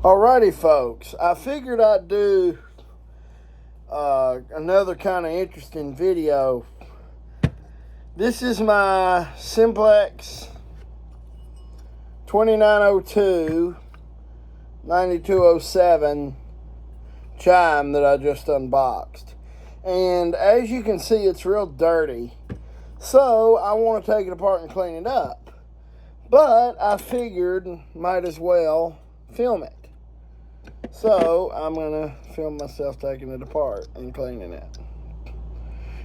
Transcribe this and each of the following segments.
Alrighty, folks. I figured I'd do another kind of interesting video. This is my Simplex 2902 9207 chime that I just unboxed. And as you can see, it's real dirty. So I want to take it apart and clean it up. But I figured might as well film it. So I'm going to film myself taking it apart and cleaning it.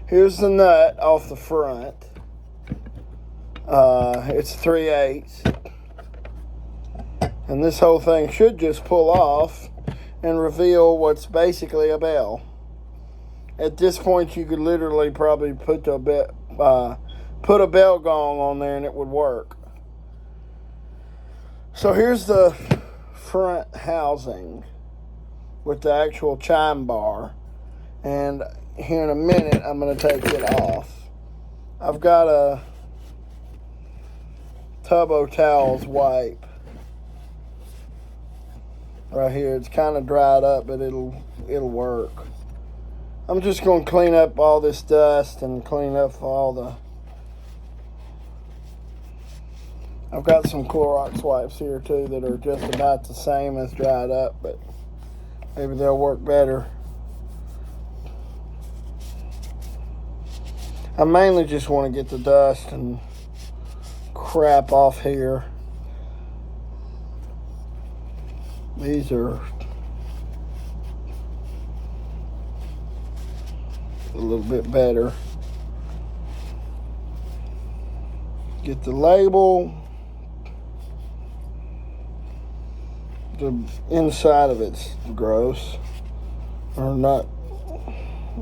Here's the nut off the front. It's 3/8. And this whole thing should just pull off and reveal what's basically a bell. At this point, you could literally probably put a bell gong on there and it would work. So here's the front housing with the actual chime bar, and here in a minute I'm going to take it off. I've got a Tubbo Towels wipe right here. It's kind of dried up, but it'll work. I'm just going to clean up all this dust and clean up all the... I've got some Clorox wipes here too that are just about the same as dried up, but maybe they'll work better. I mainly just want to get the dust and crap off here. These are a little bit better. Get the label. The inside of it's gross, or not.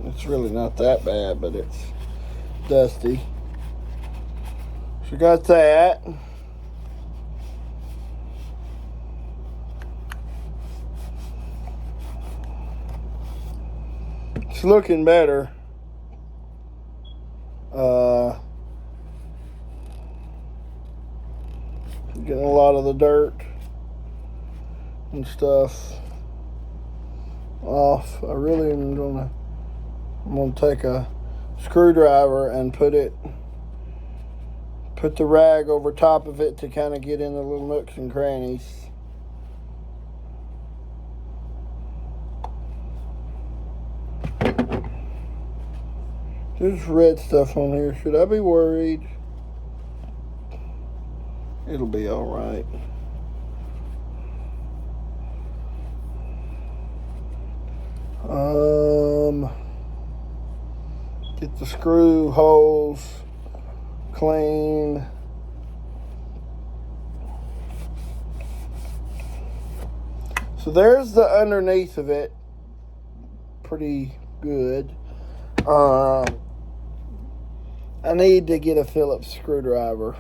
It's really not that bad, but it's dusty. So got that. It's looking better. Getting a lot of the dirt and stuff off. I really am I'm gonna take a screwdriver and put the rag over top of it to kind of get in the little nooks and crannies. There's red stuff on here. Should I be worried? It'll be all right. Get the screw holes clean. So there's the underneath of it. Pretty good. I need to get a Phillips screwdriver.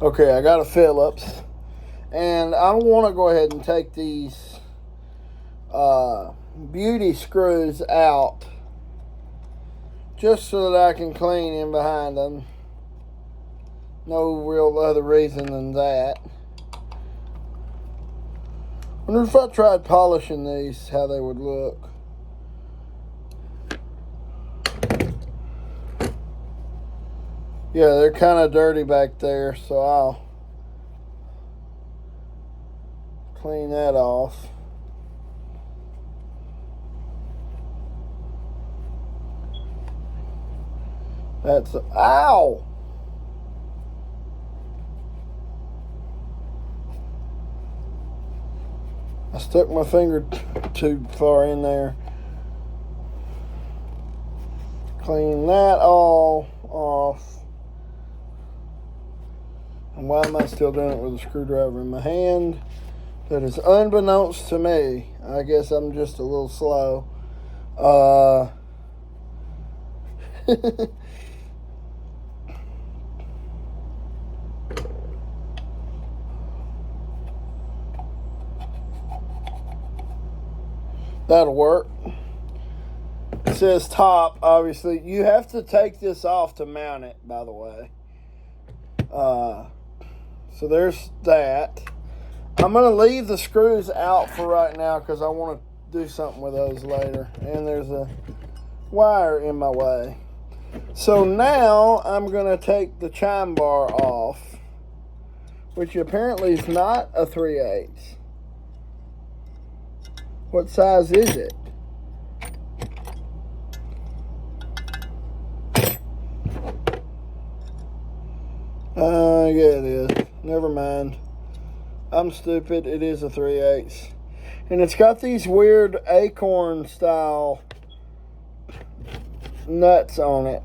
Okay, I got a Phillips. And I want to go ahead and take these beauty screws out just so that I can clean in behind them. No real other reason than that. Wonder if I tried polishing these, how they would look. Yeah, they're kind of dirty back there, so I'll clean that off. That's, ow! I stuck my finger too far in there. Clean that all off. And why am I still doing it with a screwdriver in my hand? That is unbeknownst to me. I guess I'm just a little slow. That'll work. It says top, obviously. You have to take this off to mount it, by the way. So there's that. I'm going to leave the screws out for right now because I want to do something with those later. And there's a wire in my way. So now I'm going to take the chime bar off, which apparently is not a 3/8. What size is it? Yeah, it is. Never mind. I'm stupid. It is a 3/8. And it's got these weird acorn style nuts on it.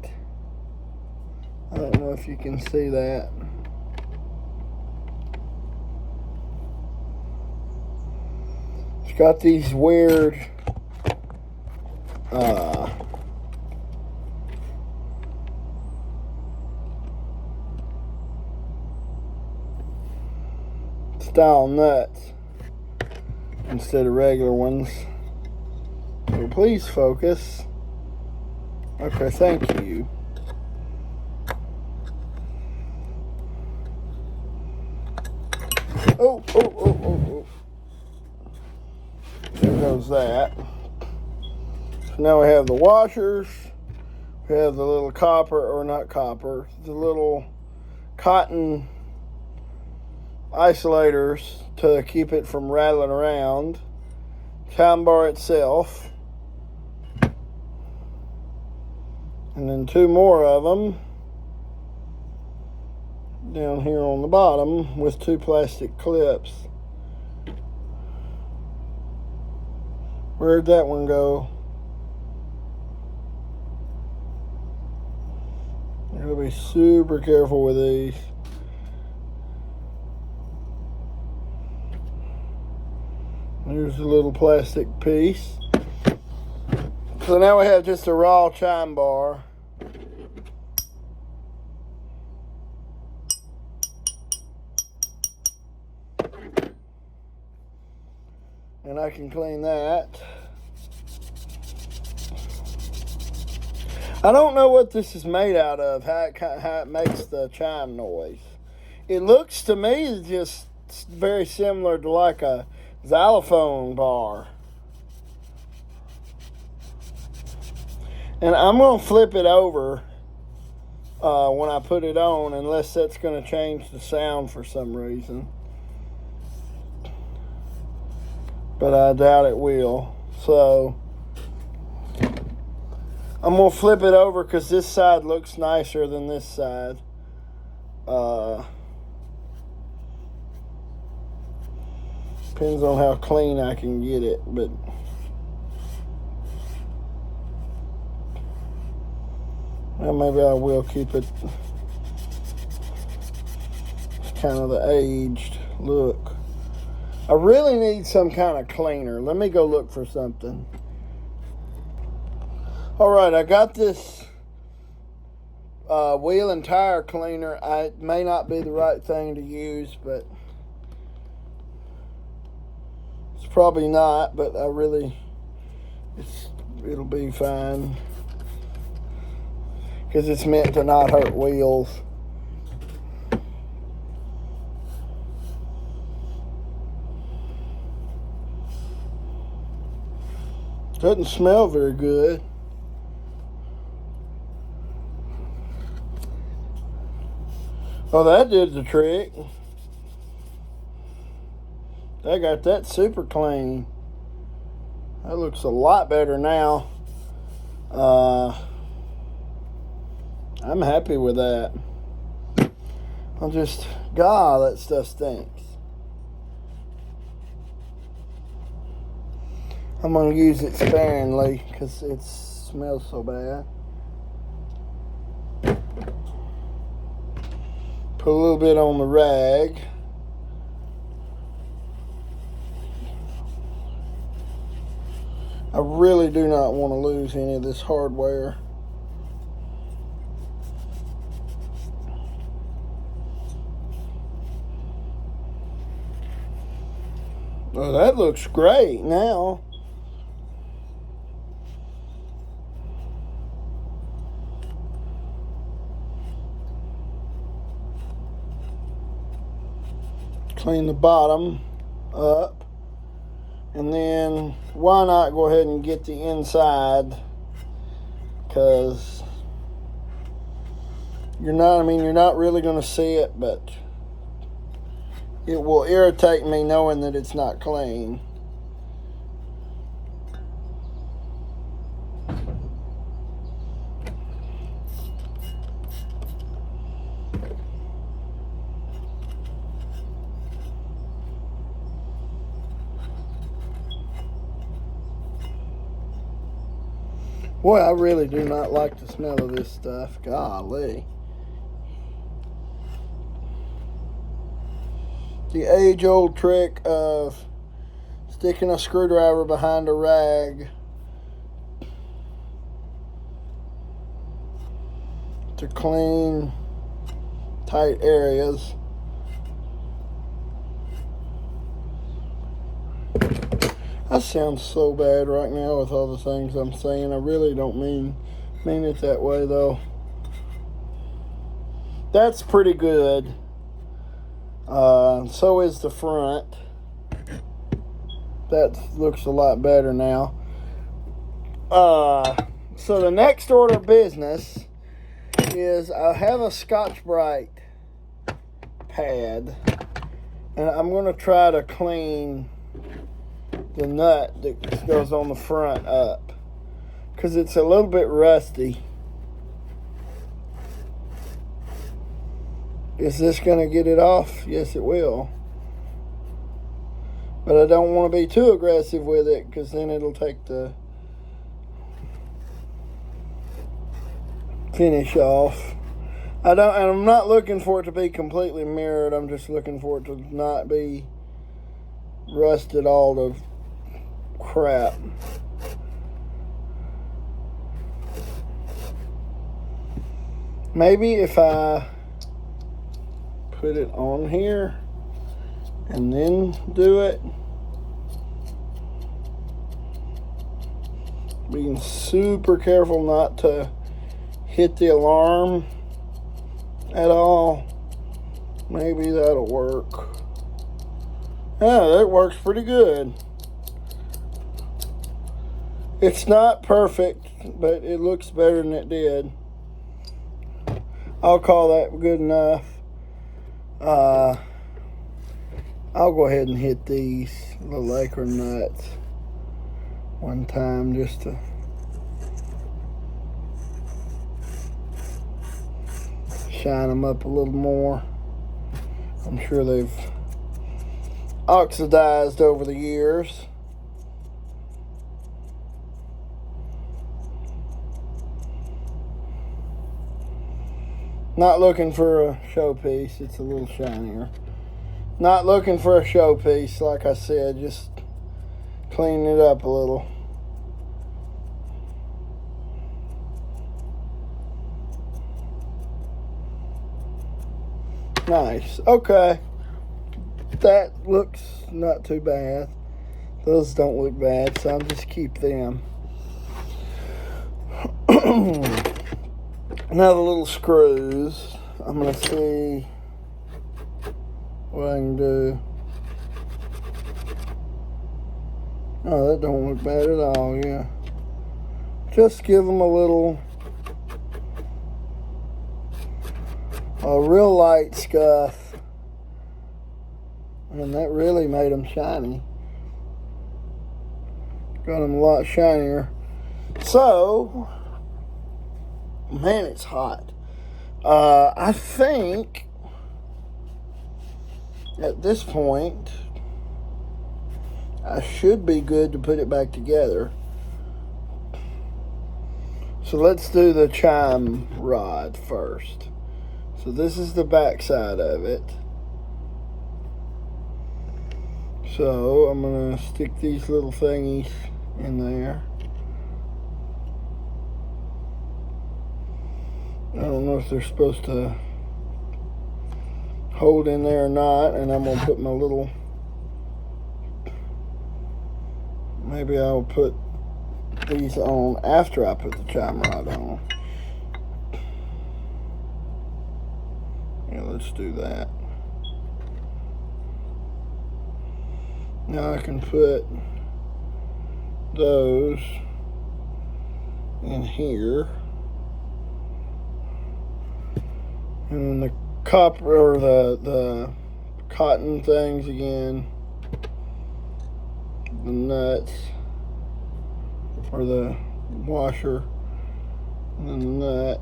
I don't know if you can see that. It's got these weird style nuts instead of regular ones. So please focus. Okay, thank you. Oh. There goes that. So now we have the washers. We have the little copper, or not copper, the little cotton isolators to keep it from rattling around. Chime bar itself. And then two more of them down here on the bottom with two plastic clips. Where'd that one go? You gotta be super careful with these. Here's a little plastic piece. So now we have just a raw chime bar. And I can clean that. I don't know what this is made out of, how it makes the chime noise. It looks to me just very similar to like a xylophone bar. And I'm going to flip it over when I put it on, unless that's going to change the sound for some reason. But I doubt it will. So I'm going to flip it over because this side looks nicer than this side. Depends on how clean I can get it, but well, maybe I will keep it. It's kind of the aged look. I really need some kind of cleaner. Let me go look for something. Alright, I got this wheel and tire cleaner. It may not be the right thing to use, but it's probably not, but it'll be fine. Because it's meant to not hurt wheels. Doesn't smell very good. Oh, that did the trick. I got that super clean. That looks a lot better now. I'm happy with that. God, that stuff stinks. I'm going to use it sparingly because it smells so bad. Put a little bit on the rag. I really do not want to lose any of this hardware. Oh, that looks great now. Clean the bottom. up. And then why not go ahead and get the inside, because you're not really going to see it, but it will irritate me knowing that it's not clean. Boy, I really do not like the smell of this stuff. Golly. The age-old trick of sticking a screwdriver behind a rag to clean tight areas. I sound so bad right now with all the things I'm saying. I really don't mean it that way, though. That's pretty good. So is the front. That looks a lot better now. So the next order of business is I have a Scotch-Brite pad, and I'm going to try to clean the nut that goes on the front up, because it's a little bit rusty. Is this going to get it off? Yes, it will. But I don't want to be too aggressive with it, because then it'll take the finish off. And I'm not looking for it to be completely mirrored. I'm just looking for it to not be rusted all to crap. Maybe if I put it on here and then do it, being super careful not to hit the alarm at all. Maybe that'll work. Yeah, that works pretty good. It's not perfect, but it looks better than it did. I'll call that good enough. I'll go ahead and hit these little acorn nuts one time just to shine them up a little more. I'm sure they've oxidized over the years. Not looking for a showpiece, it's a little shinier. Not looking for a showpiece, like I said, just cleaning it up a little. Nice, okay. That looks not too bad. Those don't look bad, so I'll just keep them. Now the little screws, I'm going to see what I can do. Oh, that don't look bad at all, yeah. Just give them a real light scuff. And that really made them shiny. Got them a lot shinier. So, man, it's hot. I think at this point I should be good to put it back together. So let's do the chime rod first. So this is the back side of it. So I'm going to stick these little thingies in there. I don't know if they're supposed to hold in there or not, and I'm going to put my little, maybe I'll put these on after I put the chime rod on. Yeah, let's do that. Now I can put those in here. And the copper, or the cotton things again. The nuts, or the washer, and then the nut.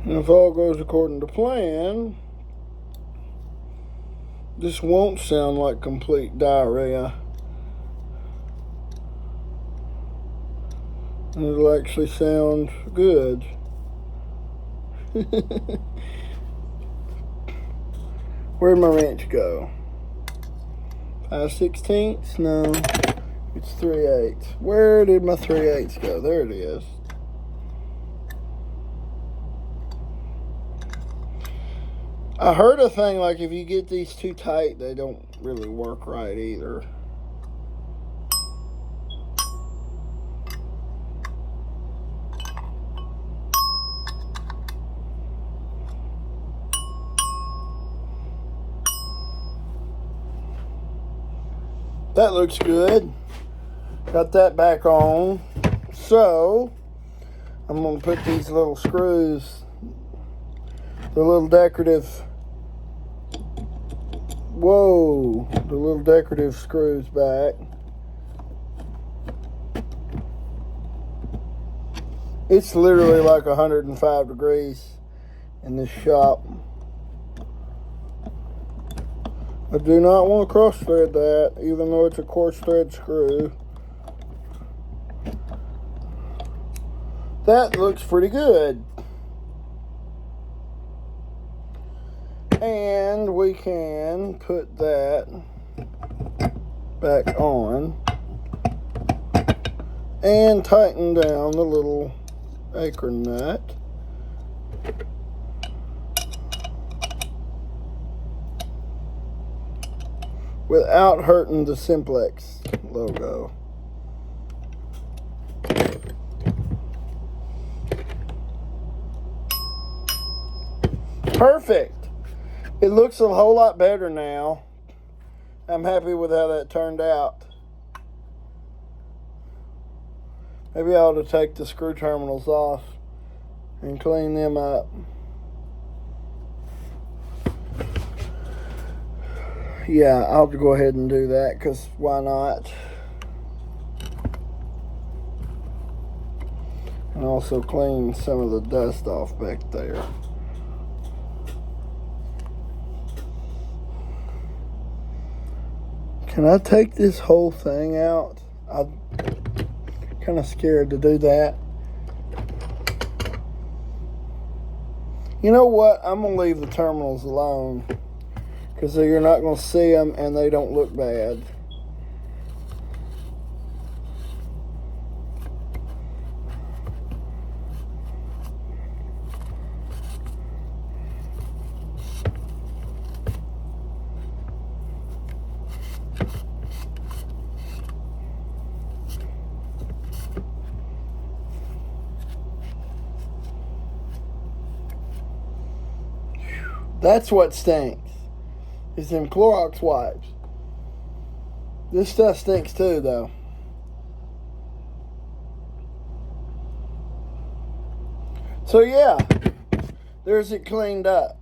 And if all goes according to plan, this won't sound like complete diarrhea. And it'll actually sound good. Where'd my wrench go? 5/16? No, it's 3/8. Where did my 3/8 go? There it is. I heard a thing like if you get these too tight, they don't really work right either. That looks good. Got that back on. So, I'm going to put these little screws, the little decorative, the little decorative screws back. It's literally like 105 degrees in this shop. I do not want to cross thread that, even though it's a coarse thread screw. That looks pretty good. And we can put that back on and tighten down the little anchor nut. Without hurting the Simplex logo. Perfect. It looks a whole lot better now. I'm happy with how that turned out. Maybe I ought to take the screw terminals off and clean them up. Yeah, I'll have to go ahead and do that, because why not? And also clean some of the dust off back there. Can I take this whole thing out? I'm kind of scared to do that. You know what? I'm going to leave the terminals alone, because you're not going to see them and they don't look bad. That's what stinks, is them Clorox wipes. This stuff stinks too, though. So yeah, there's it cleaned up.